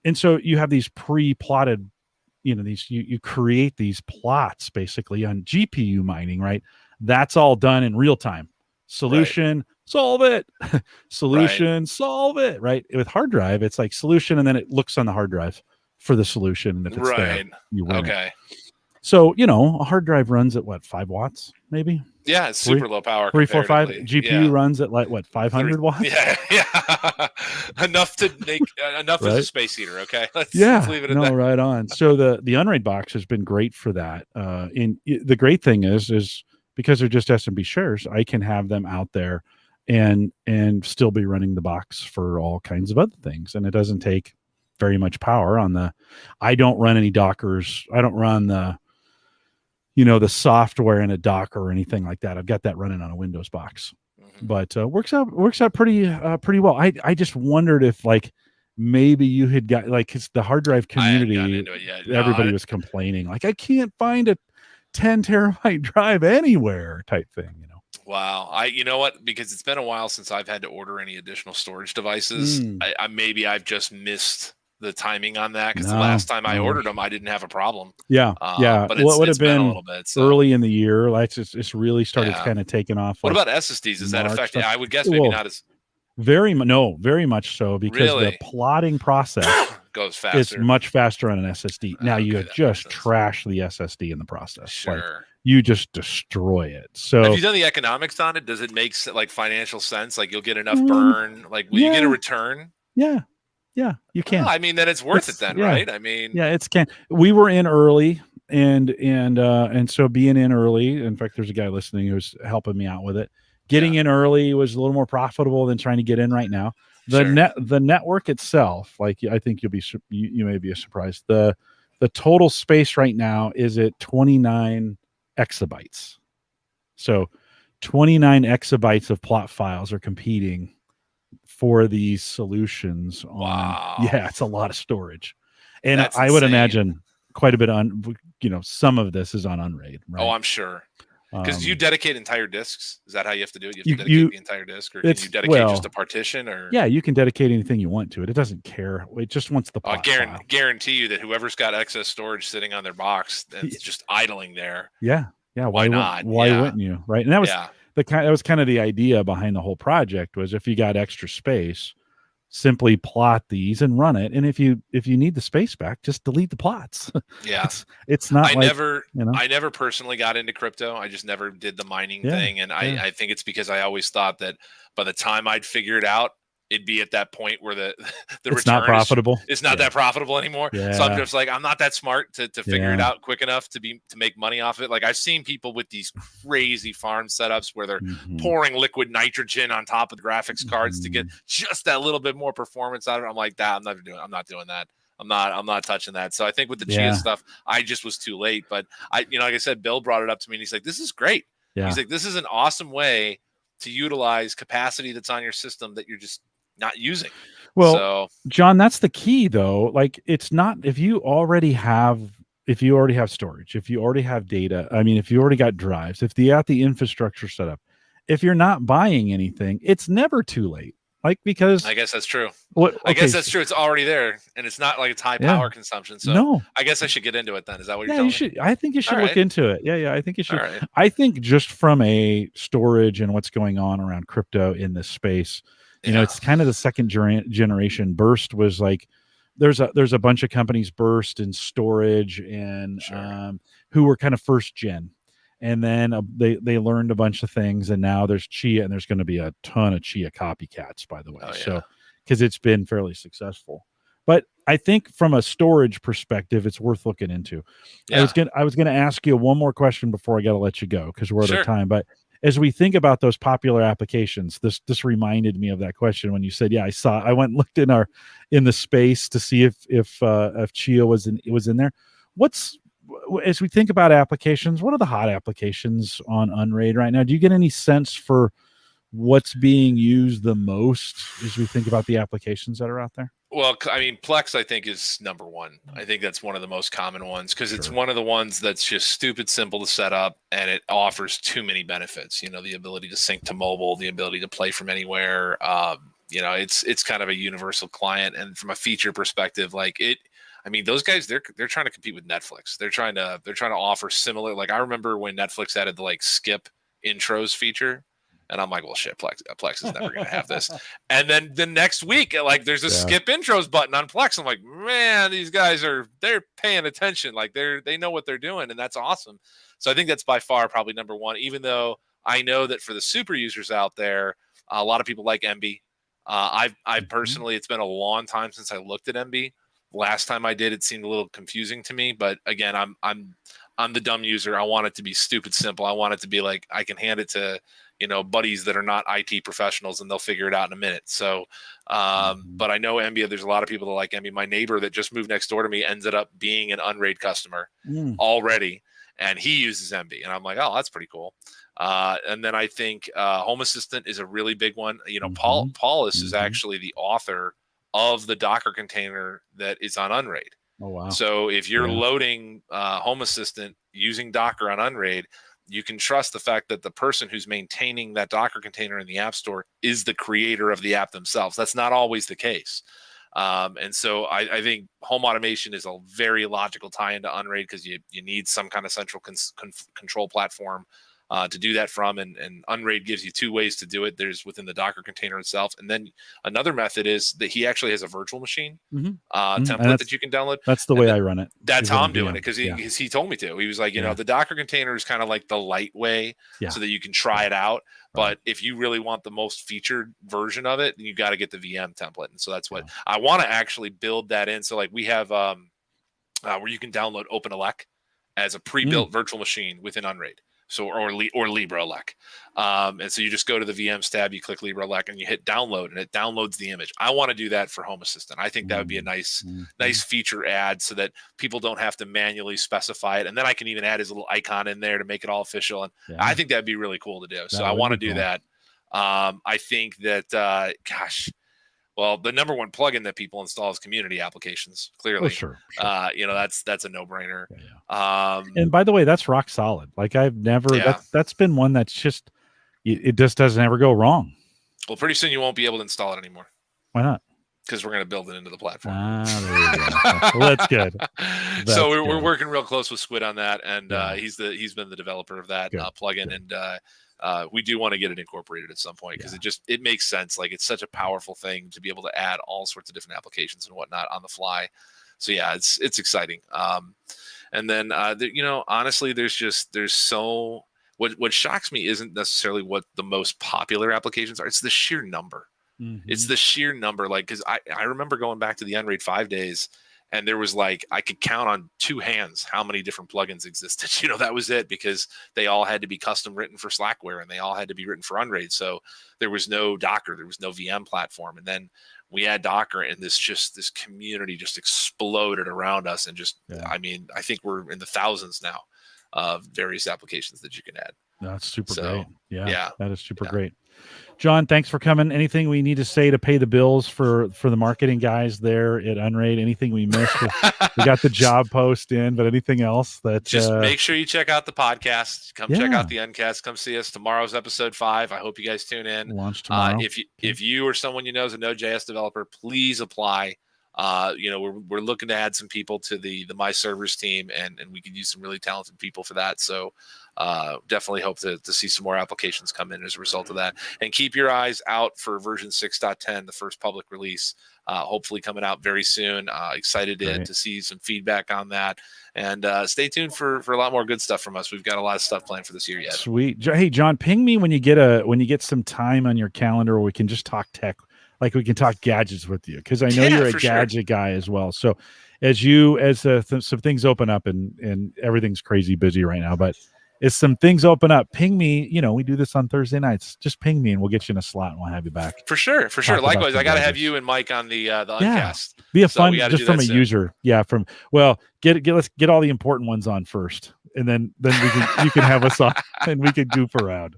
And so you have these pre-plotted, you create these plots basically on GPU mining, right? That's all done in real time. Right. Solution, solve it. Right. Solution, solve it. Right. With hard drive, it's like solution, and then it looks on the hard drive for the solution. And if it's there, Right. you win it. Okay. So, a hard drive runs at what, 5 watts, maybe? Yeah, it's Three, super low power three, four, five. comparatively. GPU Yeah. runs at like what, 500 watts? Yeah, yeah. Enough to make enough as a Right. space heater. Okay, let's Yeah, leave it at no, that. right on. So the Unraid box has been great for that. The great thing is because they're just SMB shares, I can have them out there and still be running the box for all kinds of other things, and it doesn't take very much power on the. I don't run any Dockers. I don't run the software in a Docker or anything like that. I've got that running on a Windows box, but works out pretty well. I just wondered if like maybe you had got like because the hard drive I hadn't gotten community, into it yet. everybody was complaining like I can't find a 10 terabyte drive anywhere type thing. Wow. You know what? Because it's been a while since I've had to order any additional storage devices. Mm, I maybe I've just missed the timing on that because the no, last time I no. ordered them, I didn't have a problem. Yeah, yeah. But Well, it would have it's been a been little bit. So early in the year. Like it's really started yeah. kind of taking off. What Like about SSDs? Does that March affect it? stuff. I would guess maybe Well, not as very much so because the really plotting process goes is faster. much faster on an SSD. Now you Okay, have that makes just sense. trashed the SSD in the process. Like Sure. you just destroy it. Have So you done the economics on it? Does it make like financial sense? Like you'll get enough um, burn? Like will you get a yeah, return? yeah, yeah, you Oh, can. I mean, then it's worth it It's then, yeah, right? I mean, yeah, it's can. We were in early and so being in early, in fact, there's a guy listening who's helping me out with it. yeah, Getting in early was a little more profitable than trying to get in right now. sure. The network itself, like I think you may be surprised. The total space right now is at 29 exabytes. So 29 exabytes of plot files are competing for these solutions on. Wow. Yeah, it's a lot of storage. And That's I would insane. imagine quite a bit on, some of this is on Unraid, Oh, right? I'm sure. Because you Um, dedicate entire discs. Is that how you have to do it? You have to dedicate you the entire disc, or can you it's dedicate just a well, partition? Or yeah, you can dedicate anything you want to it. It doesn't care. It just wants the I plot file. guarantee you that whoever's got excess storage sitting on their box Y- that's just idling there, Yeah, yeah. why not? Why Yeah, wouldn't you? Right. And yeah, that was kind of the idea behind the whole project was if you got extra space, simply plot these and run it. And if you need the space back, just delete the plots. yeah. It's not I like never you know. I never personally got into crypto. I just never did the mining Yeah, thing. And yeah. I think it's because I always thought that by the time I'd figure it out, it'd be at that point where the the It's not return is profitable. it's not Yeah, that profitable anymore. So I'm yeah, just like, I'm not that smart to figure it yeah. out quick enough to make money off it. Like I've seen people with these crazy farm setups where they're Mhm, pouring liquid nitrogen on top of the graphics cards to get mhm. just that little bit more performance out of it. I'm like, that I'm not doing that. I'm not touching that. So I think with the Chia Yeah, stuff, I just was too late. But like I said, Bill brought it up to me and he's like, this is great. He's yeah. like, this is an awesome way to utilize capacity that's on your system that you're just not using. Well, So John, that's the key though. Like it's not if you already have if you already have storage, if you already have data, I mean, if you already got drives, if you got the infrastructure set up, if you're not buying anything, it's never too late. Like, because I guess that's true. what, I guess okay, that's true. It's already there, and it's not like it's high yeah, power consumption. So no, I guess I should get into it then. Is that what you're yeah, you telling me? should. I think you All should look right. into it. Yeah, yeah, I think you All should. right. I think just from a storage and what's going on around crypto in this space, Yeah. it's kind of the second generation. Burst was like, there's a bunch of companies, Burst and storage, and Sure. who were kind of first gen, and then they learned a bunch of things, and now there's Chia, and there's going to be a ton of Chia copycats, by the way. Oh yeah. So, because it's been fairly successful. But I think from a storage perspective, it's worth looking into. Yeah. I was gonna ask you one more question before I got to let you go because we're out of Sure. time. But as we think about those popular applications, this reminded me of that question when you said, "Yeah, I went and looked in the space to see if Chia was in there." What's As we think about applications, what are the hot applications on Unraid right now? Do you get any sense for what's being used the most as we think about the applications that are out there? Well, I mean, Plex, I think, is number one. I think that's one of the most common ones because it's Sure. one of the ones that's just stupid simple to set up and it offers too many benefits. The ability to sync to mobile, the ability to play from anywhere. It's kind of a universal client. And from a feature perspective, like it, I mean, those guys, they're trying to compete with Netflix. They're trying to offer similar. Like I remember when Netflix added the like skip intros feature. And I'm like, well, shit, Plex is never going to have this. And then the next week, like, there's a Yeah. skip intros button on Plex. I'm like, man, these guys they're paying attention. Like, they know what they're doing, and that's awesome. So I think that's by far probably number one. Even though I know that for the super users out there, a lot of people like MB. I've personally, it's been a long time since I looked at MB. Last time I did, it seemed a little confusing to me. But again, I'm the dumb user. I want it to be stupid simple. I want it to be like I can hand it to buddies that are not IT professionals and they'll figure it out in a minute. So, but I know MB, there's a lot of people that like MB. My neighbor that just moved next door to me ended up being an Unraid customer already, and he uses MB. And I'm like, oh, that's pretty cool. And then I think Home Assistant is a really big one. Paulus is actually the author of the Docker container that is on Unraid. Oh, wow. So if you're loading Home Assistant using Docker on Unraid, you can trust the fact that the person who's maintaining that Docker container in the App Store is the creator of the app themselves. That's not always the case. And so I think home automation is a very logical tie into Unraid because you need some kind of central control platform to do that from. And Unraid gives you two ways to do it. There's within the Docker container itself. And then another method is that he actually has a virtual machine template that you can download. That's the way I run it. That's how I'm doing it because he told me to. He was like, the Docker container is kind of like the light way so that you can try it out. But if you really want the most featured version of it, then you got to get the VM template. And so that's what I want to actually build that in. So like we have where you can download OpenELEC as a pre-built virtual machine within Unraid. So or LibreELEC. And so you just go to the VMs tab, you click LibreELEC, and you hit download, and it downloads the image. I want to do that for Home Assistant. I think that would be a nice feature add so that people don't have to manually specify it. And then I can even add his little icon in there to make it all official. And I think that'd be really cool to do. So I want to do that. I think that, well, the number one plugin that people install is community applications. Clearly, sure. That's a no-brainer. And by the way, that's rock solid. Like I've never that's been one that's just it just doesn't ever go wrong. Well, pretty soon you won't be able to install it anymore. Why not? Because we're going to build it into the platform. There you go. Well, that's good. So we're working real close with Squid on that, and he's been the developer of that plugin, and we do want to get it incorporated at some point because it makes sense. Like it's such a powerful thing to be able to add all sorts of different applications and whatnot on the fly. So yeah, it's exciting. And then honestly, there's so what shocks me isn't necessarily what the most popular applications are. It's the sheer number. It's the sheer number. Like because I remember going back to the Unraid 5 days. And there was like, I could count on two hands how many different plugins existed. That was it because they all had to be custom written for Slackware and they all had to be written for Unraid. So there was no Docker, there was no VM platform. And then we had Docker and this community just exploded around us. And I mean, I think we're in the thousands now of various applications that you can add. That's super great. So Yeah, yeah, that is super yeah. great. John, thanks for coming. Anything we need to say to pay the bills for the marketing guys there at Unraid? Anything we missed? We got the job post in, but anything else that Just make sure you check out the podcast. Come check yeah, out the Uncast. Come see us. Tomorrow's episode 5. I hope you guys tune in. launch tomorrow. If you or someone you know is a Node.js developer, please apply. We're looking to add some people to the My Servers team, and we could use some really talented people for that. So definitely hope to see some more applications come in as a result of that. And keep your eyes out for version 6.10, the first public release. Hopefully coming out very soon. Excited to see some feedback on that. And stay tuned for a lot more good stuff from us. We've got a lot of stuff planned for this year yet. Sweet. Hey, John, ping me when you get some time on your calendar where we can just talk tech, like we can talk gadgets with you, because I know you're a gadget guy as well. So as some things open up and everything's crazy busy right now, but as some things open up, ping me. We do this on Thursday nights. Just ping me and we'll get you in a slot and we'll have you back. For sure. Likewise, I got to have you and Mike on the Uncast. Be a fun just from a user. Yeah, let's get all the important ones on first, and then you can have us on and we can goof around.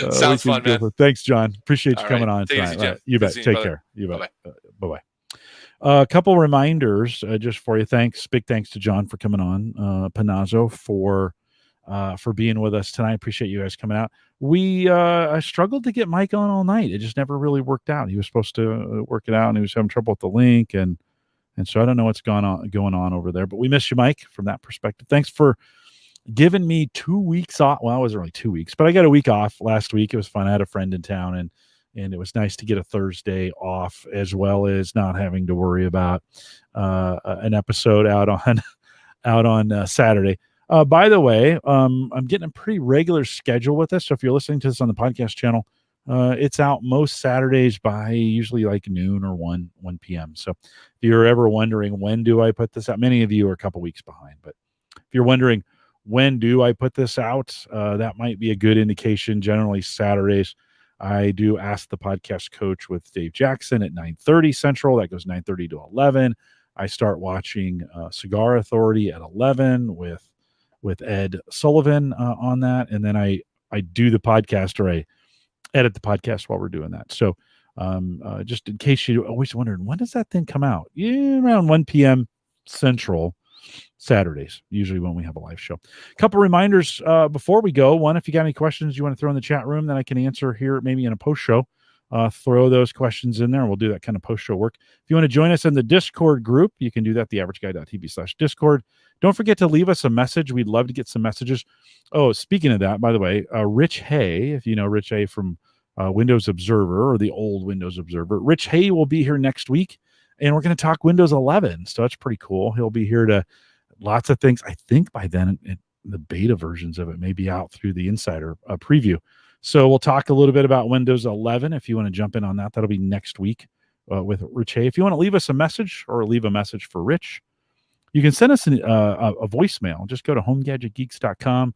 Sounds fun, man. Thanks, John. Appreciate you coming on tonight. Right. You bet. Take care. You bet. Bye-bye. A couple reminders just for you. Big thanks to John for coming on. Panazzo for being with us tonight. Appreciate you guys coming out. I struggled to get Mike on all night. It just never really worked out. He was supposed to work it out and he was having trouble with the link. And so I don't know what's going on over there, but we miss you, Mike, from that perspective. Thanks for giving me 2 weeks off. Well, it wasn't really 2 weeks, but I got a week off last week. It was fun. I had a friend in town and it was nice to get a Thursday off, as well as not having to worry about an episode out on Saturday. By the way, I'm getting a pretty regular schedule with this. So if you're listening to this on the podcast channel, it's out most Saturdays by usually like noon or 1 p.m. So if you're ever wondering, when do I put this out? Many of you are a couple weeks behind, but if you're wondering, when do I put this out? That might be a good indication. Generally Saturdays, I do Ask the Podcast Coach with Dave Jackson at 9:30 Central. That goes 9:30 to 11. I start watching Cigar Authority at 11 with Ed Sullivan on that. And then I do the podcast, or I edit the podcast while we're doing that. So just in case you're always wondering, when does that thing come out? Yeah, around 1 p.m. Central Saturdays, usually when we have a live show. A couple reminders before we go. One, if you got any questions you want to throw in the chat room that I can answer here, maybe in a post show, throw those questions in there. We'll do that kind of post show work. If you want to join us in the Discord group, you can do that, theaverageguy.tv/Discord. Don't forget to leave us a message. We'd love to get some messages. Oh, speaking of that, by the way, Rich Hay, if you know Rich Hay from Windows Observer, or the old Windows Observer, Rich Hay will be here next week, and we're going to talk Windows 11. So that's pretty cool. He'll be here to lots of things. I think by then the beta versions of it may be out through the insider preview. So we'll talk a little bit about Windows 11. If you want to jump in on that, that'll be next week with Rich Hay. If you want to leave us a message or leave a message for Rich, you can send us a voicemail. Just go to homegadgetgeeks.com,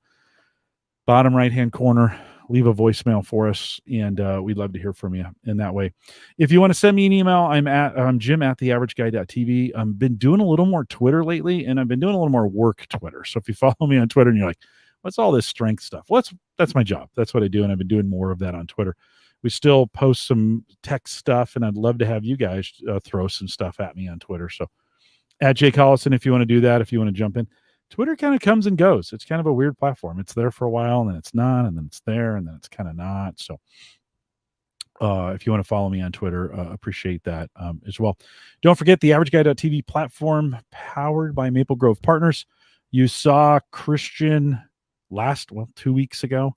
bottom right-hand corner, leave a voicemail for us, and we'd love to hear from you in that way. If you want to send me an email, I'm Jim at theaverageguy.tv. I've been doing a little more Twitter lately, and I've been doing a little more work Twitter. So if you follow me on Twitter and you're like, what's all this strength stuff? Well, that's my job. That's what I do, and I've been doing more of that on Twitter. We still post some tech stuff, and I'd love to have you guys throw some stuff at me on Twitter. So at Jay Collison, if you want to do that, if you want to jump in. Twitter kind of comes and goes. It's kind of a weird platform. It's there for a while, and then it's not, and then it's there, and then it's kind of not. So if you want to follow me on Twitter, appreciate that as well. Don't forget the AverageGuy.tv platform, powered by Maple Grove Partners. You saw Christian 2 weeks ago,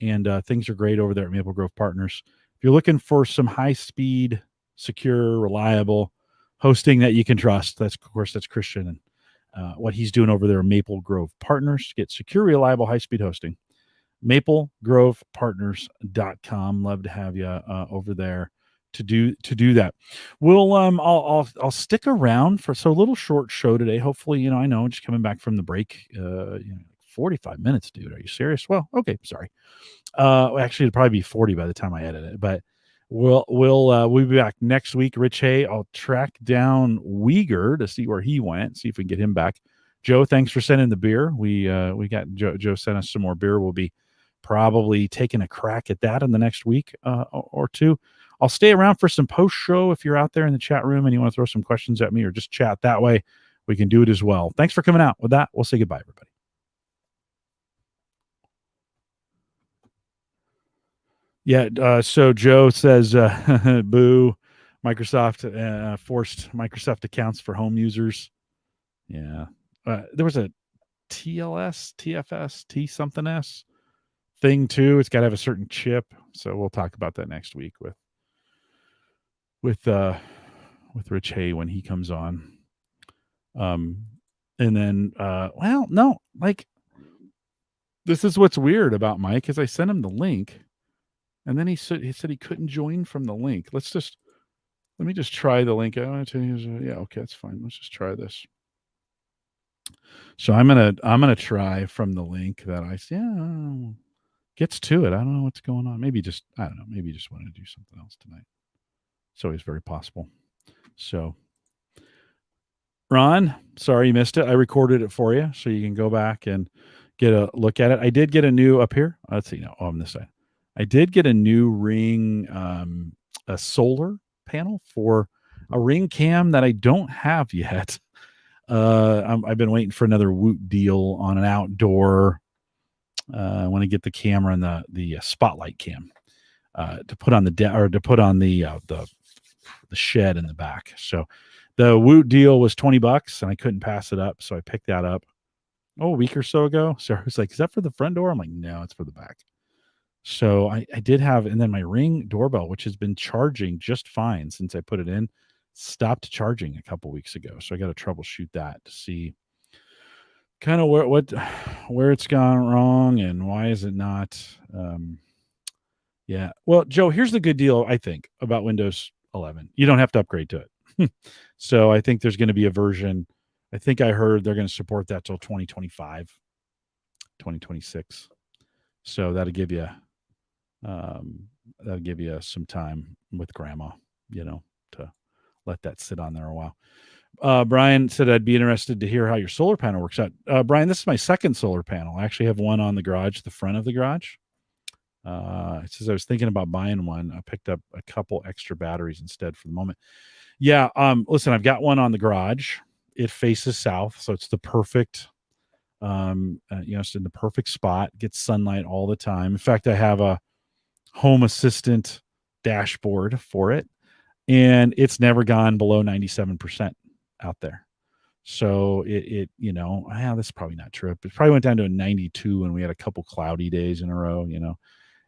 and things are great over there at Maple Grove Partners. If you're looking for some high-speed, secure, reliable hosting that you can trust, that's Christian, and what he's doing over there at Maple Grove Partners. Get secure, reliable, high-speed hosting. MapleGrovePartners.com. Love to have you over there to do that. We'll I'll stick around for a little short show today. Hopefully, I know, just coming back from the break. 45 minutes, dude. Are you serious? Well, okay, sorry. Actually, it'll probably be 40 by the time I edit it, but we'll be back next week. Rich Hay, I'll track down Uyghur to see where he went, see if we can get him back. Joe, thanks for sending the beer. We got Joe sent us some more beer. We'll be probably taking a crack at that in the next week or two. I'll stay around for some post show if you're out there in the chat room and you want to throw some questions at me or just chat that way. We can do it as well. Thanks for coming out. With that, we'll say goodbye, everybody. Yeah. So Joe says, boo, Microsoft forced Microsoft accounts for home users. Yeah. There was a TLS, TFS, T something S thing too. It's got to have a certain chip. So we'll talk about that next week with Rich Hay when he comes on. And then well, no, like this is what's weird about Mike is I sent him the link and then he said he couldn't join from the link. Let me just try the link. I want to use yeah, okay, that's fine. Let's just try this. So I'm gonna try from the link that I see. Yeah, gets to it. I don't know what's going on. Maybe just I don't know. Maybe just want to do something else tonight. It's always very possible. So Ron, sorry you missed it. I recorded it for you, so you can go back and get a look at it. I did get a new up here. Let's see. No, on this side. I did get a new Ring, a solar panel for a Ring cam that I don't have yet. I've been waiting for another Woot deal on an outdoor. I want to get the camera and the spotlight cam to put on the shed in the back. So the Woot deal was $20 and I couldn't pass it up, so I picked that up a week or so ago. So I was like, "Is that for the front door?" I'm like, "No, it's for the back." So I did have, and then my Ring doorbell, which has been charging just fine since I put it in, stopped charging a couple weeks ago. So I got to troubleshoot that to see kind of where it's gone wrong and why is it not. Yeah. Well, Joe, here's the good deal, I think, about Windows 11. You don't have to upgrade to it. So I think there's going to be a version. I think I heard they're going to support that till 2025, 2026. So that'll give you some time with grandma, to let that sit on there a while. Brian said I'd be interested to hear how your solar panel works out. Brian, this is my second solar panel. I actually have one on the garage, the front of the garage. It says I was thinking about buying one. I picked up a couple extra batteries instead for the moment. Yeah. Listen, I've got one on the garage. It faces south, so it's the perfect, it's in the perfect spot. Gets sunlight all the time. In fact, I have a Home Assistant dashboard for it, and it's never gone below 97% out there. So this is probably not true. It probably went down to a 92 when we had a couple cloudy days in a row.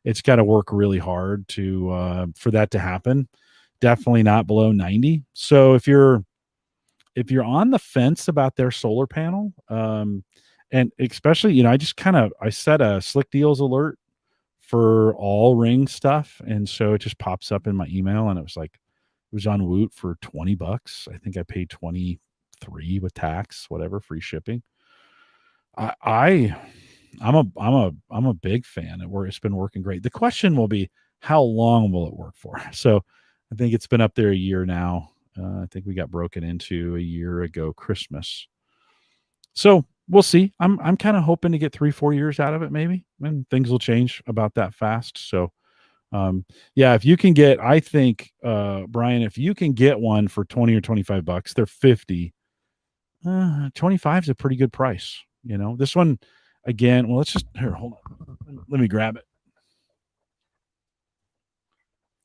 It's got to work really hard for that to happen. Definitely not below 90. So if you're on the fence about their solar panel, and especially, I set a Slick Deals alert for all Ring stuff, and so it just pops up in my email, and it was on Woot for $20. I think I paid 23 with tax, whatever, free shipping. I'm a big fan. It's been working great. The question will be, how long will it work for? So I think it's been up there a year now. I think we got broken into a year ago Christmas. So we'll see. I'm kind of hoping to get 3-4 years out of it, maybe, and things will change about that fast. So yeah, if you can get, I think, Brian, if you can get one for 20 or $25, they're 50. 25 is a pretty good price. This one again. Well, let's just hold on. Let me grab it.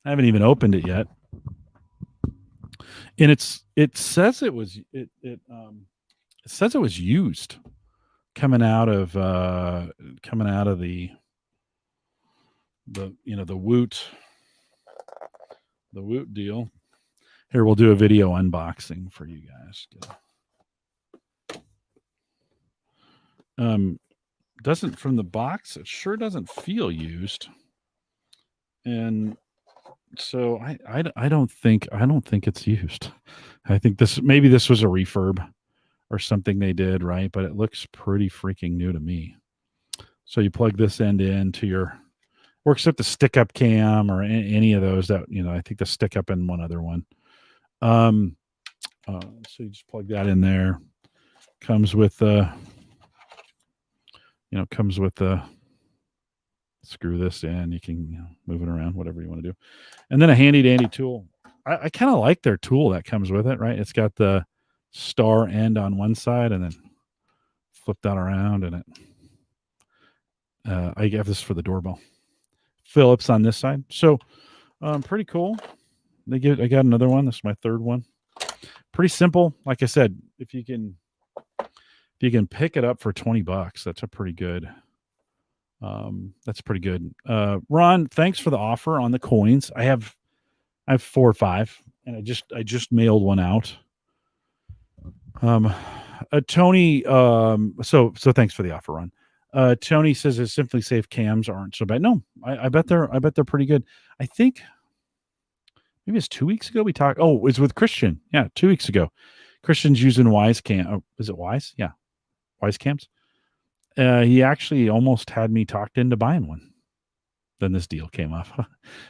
I haven't even opened it yet. And it says it was used coming out of the Woot deal. Here, we'll do a video unboxing for you guys. Doesn't, from the box, it sure doesn't feel used. And so I don't think it's used. I think maybe this was a refurb or something they did, right? But it looks pretty freaking new to me. So you plug this end into your, works with the stick up cam or any of those that, I think the stick up and one other one. So you just plug that in there. Comes with the screw this in. You can move it around, whatever you want to do. And then a handy dandy tool. I kind of like their tool that comes with it, right? It's got the star end on one side and then flip that around, and it. I have this for the doorbell. Phillips on this side, so pretty cool. I got another one. This is my third one. Pretty simple. Like I said, if you can pick it up for $20, that's a pretty good. That's pretty good. Ron, thanks for the offer on the coins. I have 4 or 5, and I just mailed one out. Tony, so thanks for the offer, Ron. Tony says his Simply Safe cams aren't so bad. No, I bet they're pretty good. I think maybe it's 2 weeks ago we talked. Oh, it was with Christian. Yeah, 2 weeks ago. Christian's using Wise Cam. Oh, is it Wise? Yeah, Wise Cams. He actually almost had me talked into buying one. Then this deal came up,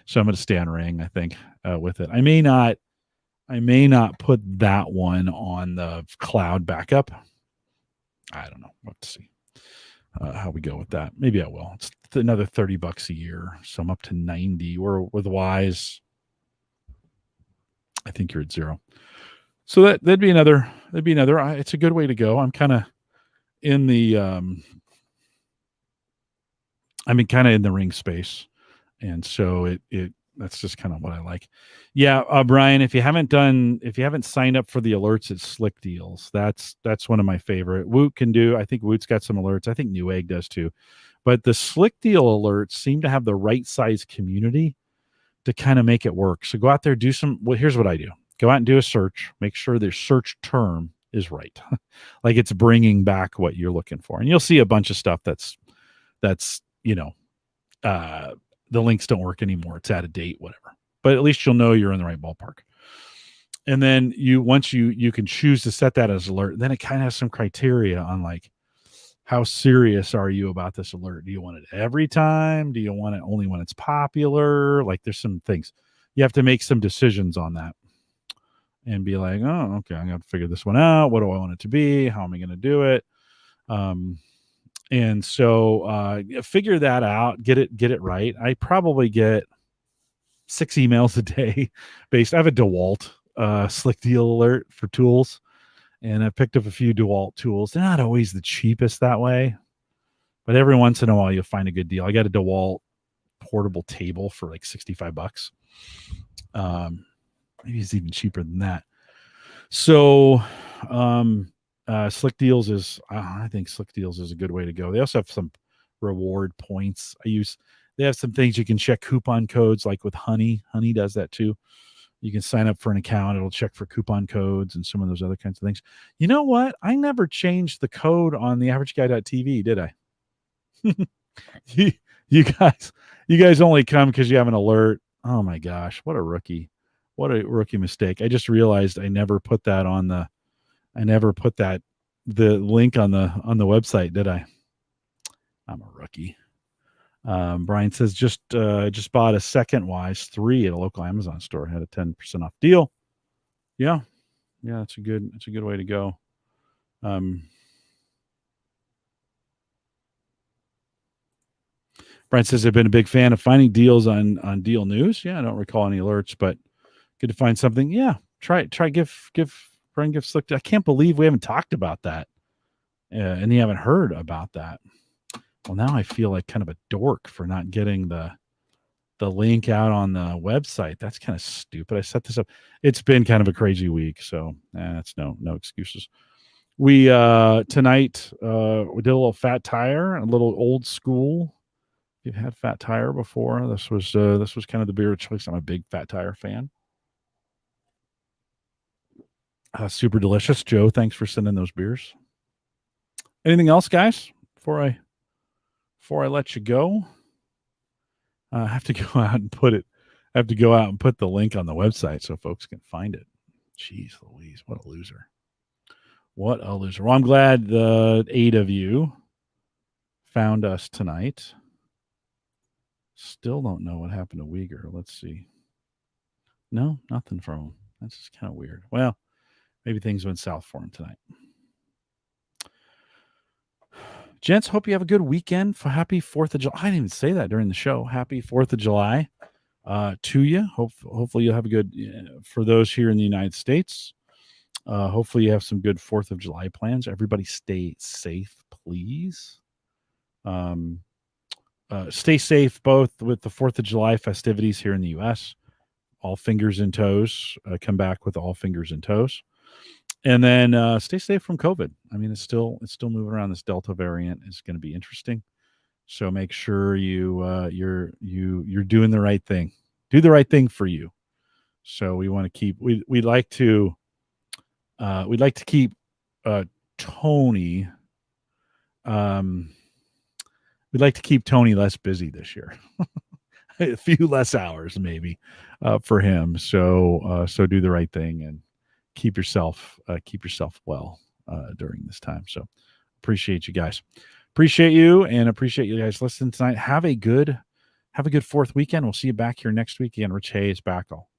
so I'm going to stay on Ring. I think with it. I may not put that one on the cloud backup. I don't know. We'll have to see how we go with that. Maybe I will. It's another $30 a year, so I'm up to 90. Or with Wise, I think you're at 0. So that'd be another. It's a good way to go. I'm kind of in the. Kind of in the Ring space, and so it that's just kind of what I like. Yeah, Brian, if you haven't signed up for the alerts at Slick Deals, that's one of my favorite. Woot can do. I think Woot's got some alerts. I think Newegg does too. But the Slick Deal alerts seem to have the right size community to kind of make it work. So go out there, do some. Well, here's what I do: go out and do a search. Make sure their search term is right, like it's bringing back what you're looking for, and you'll see a bunch of stuff that's the links don't work anymore. It's out of date, whatever. But at least you'll know you're in the right ballpark. And then once you can choose to set that as alert, then it kind of has some criteria on like how serious are you about this alert? Do you want it every time? Do you want it only when it's popular? Like there's some things. You have to make some decisions on that and be like, oh, okay, I'm gonna figure this one out. What do I want it to be? How am I gonna do it? And so figure that out, get it right. I probably get 6 emails a day I have a DeWalt Slick Deal alert for tools, and I picked up a few DeWalt tools. They're not always the cheapest that way, but every once in a while you'll find a good deal. I got a DeWalt portable table for like $65. Maybe it's even cheaper than that. So Slick Deals is I think Slick Deals is a good way to go. They also have some reward points. They have some things you can check coupon codes, like with Honey. Honey does that too. You can sign up for an account. It'll check for coupon codes and some of those other kinds of things. You know what? I never changed the code on the averageguy.tv, did I? you guys only come because you have an alert. Oh my gosh, what a rookie mistake. I just realized I never put that the link on the website, did I? I'm a rookie. Brian says just bought a second Wise 3 at a local Amazon store. Had a 10% off deal. Yeah, it's a good way to go. Brian says I've been a big fan of finding deals on Deal News. Yeah, I don't recall any alerts, but good to find something. Yeah, try give Brian give Slick. I can't believe we haven't talked about that, and you haven't heard about that. Well, now I feel like kind of a dork for not getting the link out on the website. That's kind of stupid. I set this up. It's been kind of a crazy week, so that's no excuses. We tonight we did a little Fat Tire, a little old school. You've had Fat Tire before. This was kind of the beer of choice. I'm a big Fat Tire fan. Super delicious. Joe, thanks for sending those beers. Anything else, guys? Before I let you go, I have to go out and put the link on the website so folks can find it. Jeez Louise, what a loser. What a loser. Well, I'm glad the 8 of you found us tonight. Still don't know what happened to Uyghur. Let's see. No, nothing from him. That's just kind of weird. Well, maybe things went south for him tonight. Gents, hope you have a good weekend. For happy 4th of July. I didn't even say that during the show. Happy 4th of July to you. Hopefully you'll have a good, for those here in the United States, hopefully you have some good 4th of July plans. Everybody stay safe, please. Stay safe both with the 4th of July festivities here in the U.S. All fingers and toes. Come back with all fingers and toes. And then stay safe from COVID. I mean, it's still moving around. This Delta variant is going to be interesting. So make sure you're doing the right thing. Do the right thing for you. So we want to keep we'd like to keep Tony. We'd like to keep Tony less busy this year. A few less hours maybe for him. So do the right thing and keep yourself well during this time. So appreciate you guys. Appreciate you and appreciate you guys listening tonight. Have a good 4th weekend. We'll see you back here next week. Again, Rich Hay is back. I'll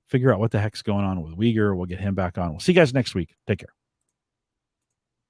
figure out what the heck's going on with Uyghur. We'll get him back on. We'll see you guys next week. Take care.